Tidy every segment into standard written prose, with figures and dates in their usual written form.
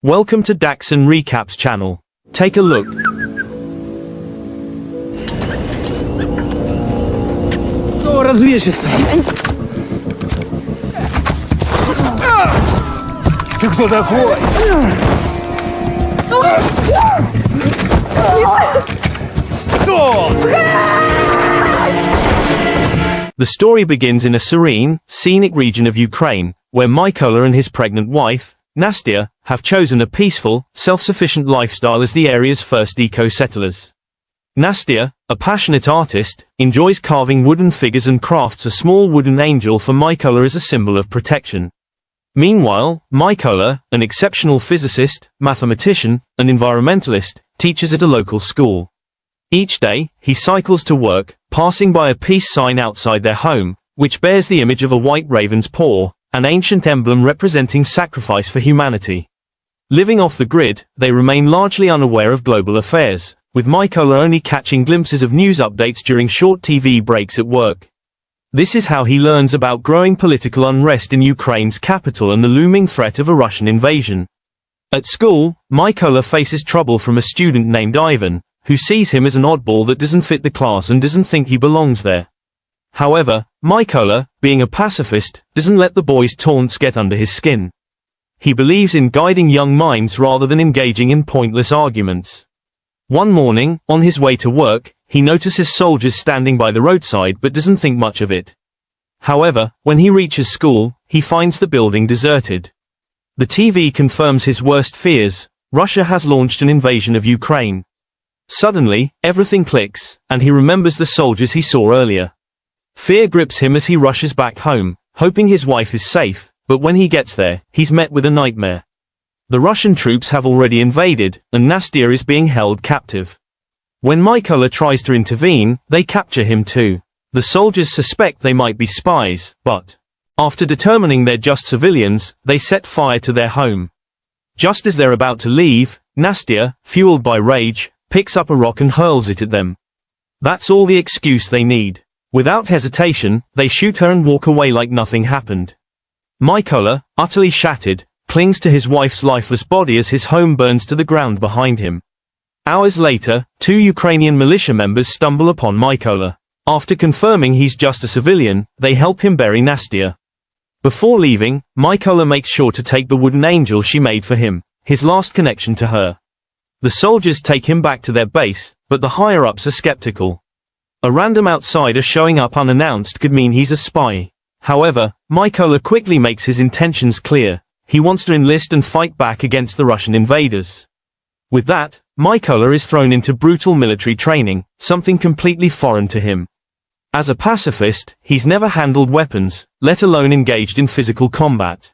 Welcome to Daxon Recaps channel. Take a look. Кто развесится? Ты кто такой? Кто? The story begins in a serene, scenic region of Ukraine, where Mykola and his pregnant wife, Nastia, have chosen a peaceful, self-sufficient lifestyle as the area's first eco-settlers. Nastia, a passionate artist, enjoys carving wooden figures and crafts a small wooden angel for Mykola as a symbol of protection. Meanwhile, Mykola, an exceptional physicist, mathematician, and environmentalist, teaches at a local school. Each day, he cycles to work, passing by a peace sign outside their home, which bears the image of a white raven's paw, an ancient emblem representing sacrifice for humanity. Living off the grid, they remain largely unaware of global affairs, with Mykola only catching glimpses of news updates during short TV breaks at work. This is how he learns about growing political unrest in Ukraine's capital and the looming threat of a Russian invasion. At school, Mykola faces trouble from a student named Ivan, who sees him as an oddball that doesn't fit the class and doesn't think he belongs there. However, Mykola, being a pacifist, doesn't let the boy's taunts get under his skin. He believes in guiding young minds rather than engaging in pointless arguments. One morning, on his way to work, he notices soldiers standing by the roadside but doesn't think much of it. However, when he reaches school, he finds the building deserted. The TV confirms his worst fears: Russia has launched an invasion of Ukraine. Suddenly, everything clicks, and he remembers the soldiers he saw earlier. Fear grips him as he rushes back home, hoping his wife is safe, but when he gets there, he's met with a nightmare. The Russian troops have already invaded, and Nastia is being held captive. When Mykola tries to intervene, they capture him too. The soldiers suspect they might be spies, but after determining they're just civilians, they set fire to their home. Just as they're about to leave, Nastia, fueled by rage, picks up a rock and hurls it at them. That's all the excuse they need. Without hesitation, they shoot her and walk away like nothing happened. Mykola, utterly shattered, clings to his wife's lifeless body as his home burns to the ground behind him. Hours later, two Ukrainian militia members stumble upon Mykola. After confirming he's just a civilian, they help him bury Nastia. Before leaving, Mykola makes sure to take the wooden angel she made for him, his last connection to her. The soldiers take him back to their base, but the higher-ups are skeptical. A random outsider showing up unannounced could mean he's a spy. However, Mykola quickly makes his intentions clear. He wants to enlist and fight back against the Russian invaders. With that, Mykola is thrown into brutal military training, something completely foreign to him. As a pacifist, he's never handled weapons, let alone engaged in physical combat.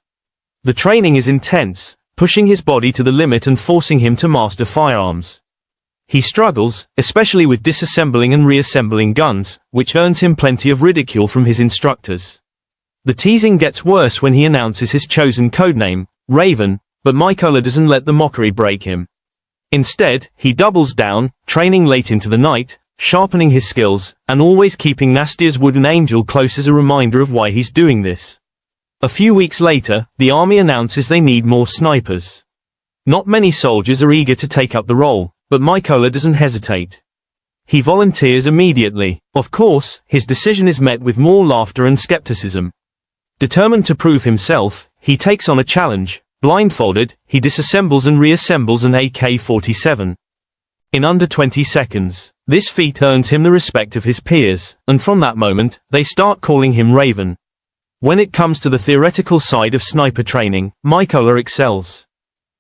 The training is intense, pushing his body to the limit and forcing him to master firearms. He struggles, especially with disassembling and reassembling guns, which earns him plenty of ridicule from his instructors. The teasing gets worse when he announces his chosen codename, Raven, but Mykola doesn't let the mockery break him. Instead, he doubles down, training late into the night, sharpening his skills, and always keeping Nastia's wooden angel close as a reminder of why he's doing this. A few weeks later, the army announces they need more snipers. Not many soldiers are eager to take up the role, but Mykola doesn't hesitate. He volunteers immediately. Of course, his decision is met with more laughter and skepticism. Determined to prove himself, he takes on a challenge. Blindfolded, he disassembles and reassembles an AK-47. In under 20 seconds. This feat earns him the respect of his peers, and from that moment, they start calling him Raven. When it comes to the theoretical side of sniper training, Mykola excels.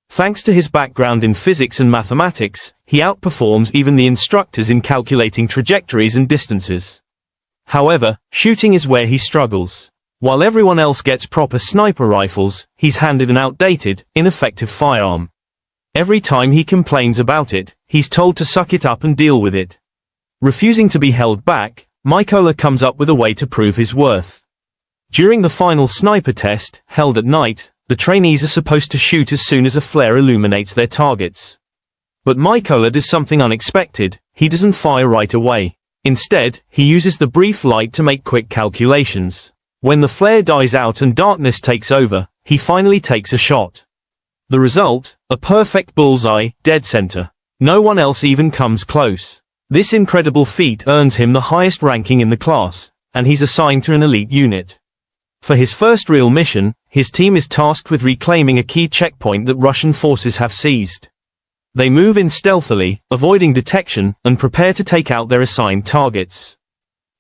Thanks to his background in physics and mathematics, he outperforms even the instructors in calculating trajectories and distances. However, shooting is where he struggles. While everyone else gets proper sniper rifles, he's handed an outdated, ineffective firearm. Every time he complains about it, he's told to suck it up and deal with it. Refusing to be held back, Mykola comes up with a way to prove his worth. During the final sniper test, held at night, the trainees are supposed to shoot as soon as a flare illuminates their targets. But Mykola does something unexpected. He doesn't fire right away. Instead, he uses the brief light to make quick calculations. When the flare dies out and darkness takes over, he finally takes a shot. The result, A perfect bullseye, dead center. No one else even comes close. This incredible feat earns him the highest ranking in the class, and he's assigned to an elite unit. For his first real mission, his team is tasked with reclaiming a key checkpoint that Russian forces have seized. They move in stealthily, avoiding detection, and prepare to take out their assigned targets.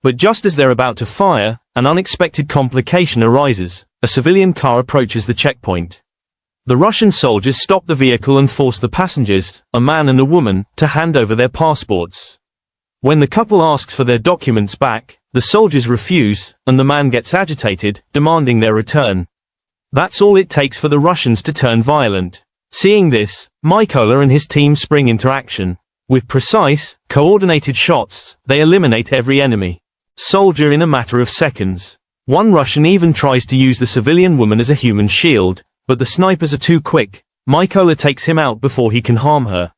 But just as they're about to fire, an unexpected complication arises. A civilian car approaches the checkpoint. The Russian soldiers stop the vehicle and force the passengers, a man and a woman, to hand over their passports. When the couple asks for their documents back, the soldiers refuse, and the man gets agitated, demanding their return. That's all it takes for the Russians to turn violent. Seeing this, Mykola and his team spring into action. With precise, coordinated shots, they eliminate every enemy soldier in a matter of seconds. One Russian even tries to use the civilian woman as a human shield, but the snipers are too quick. Mykola takes him out before he can harm her.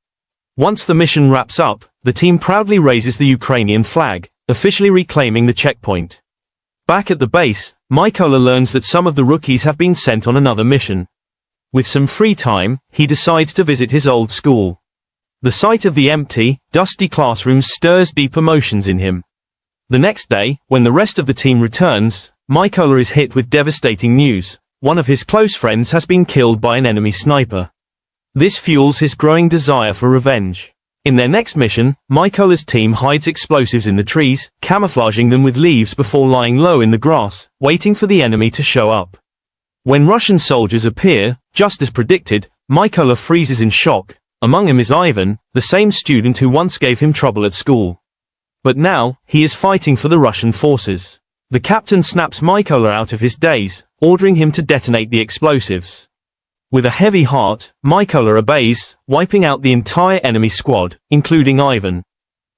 Once the mission wraps up, the team proudly raises the Ukrainian flag, officially reclaiming the checkpoint. Back at the base, Mykola learns that some of the rookies have been sent on another mission. With some free time, he decides to visit his old school. The sight of the empty, dusty classrooms stirs deep emotions in him. The next day, when the rest of the team returns, Mykola is hit with devastating news. One of his close friends has been killed by an enemy sniper. This fuels his growing desire for revenge. In their next mission, Mykola's team hides explosives in the trees, camouflaging them with leaves before lying low in the grass, waiting for the enemy to show up. When Russian soldiers appear, just as predicted, Mykola freezes in shock. Among them is Ivan, the same student who once gave him trouble at school. But now, he is fighting for the Russian forces. The captain snaps Mykola out of his daze, ordering him to detonate the explosives. With a heavy heart, Mykola obeys, wiping out the entire enemy squad, including Ivan.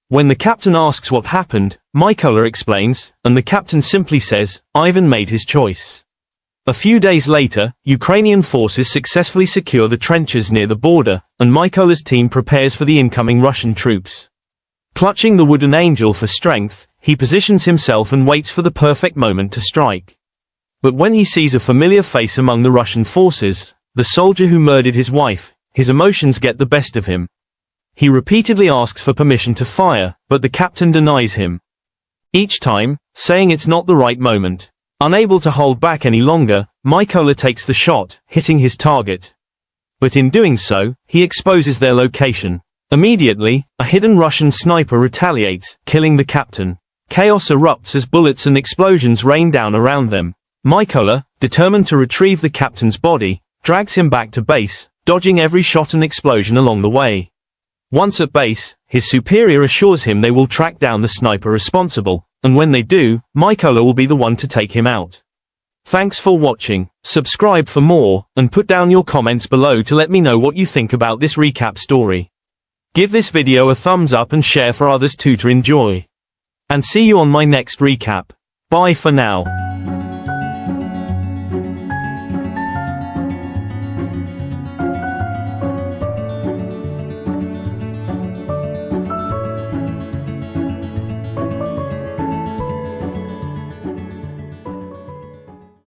When the captain asks what happened, Mykola explains, and the captain simply says, Ivan made his choice. A few days later, Ukrainian forces successfully secure the trenches near the border, and Mykola's team prepares for the incoming Russian troops. Clutching the wooden angel for strength, he positions himself and waits for the perfect moment to strike. But when he sees a familiar face among the Russian forces, the soldier who murdered his wife, his emotions get the best of him. He repeatedly asks for permission to fire, but the captain denies him. Each time, saying it's not the right moment. Unable to hold back any longer, Mykola takes the shot, hitting his target. But in doing so, he exposes their location. Immediately, a hidden Russian sniper retaliates, killing the captain. Chaos erupts as bullets and explosions rain down around them. Mykola, determined to retrieve the captain's body, drags him back to base, dodging every shot and explosion along the way. Once at base, his superior assures him they will track down the sniper responsible, and when they do, Mykola will be the one to take him out. Thanks for watching, subscribe for more, and put down your comments below to let me know what you think about this recap story. Give this video a thumbs up and share for others too to enjoy. And see you on my next recap. Bye for now.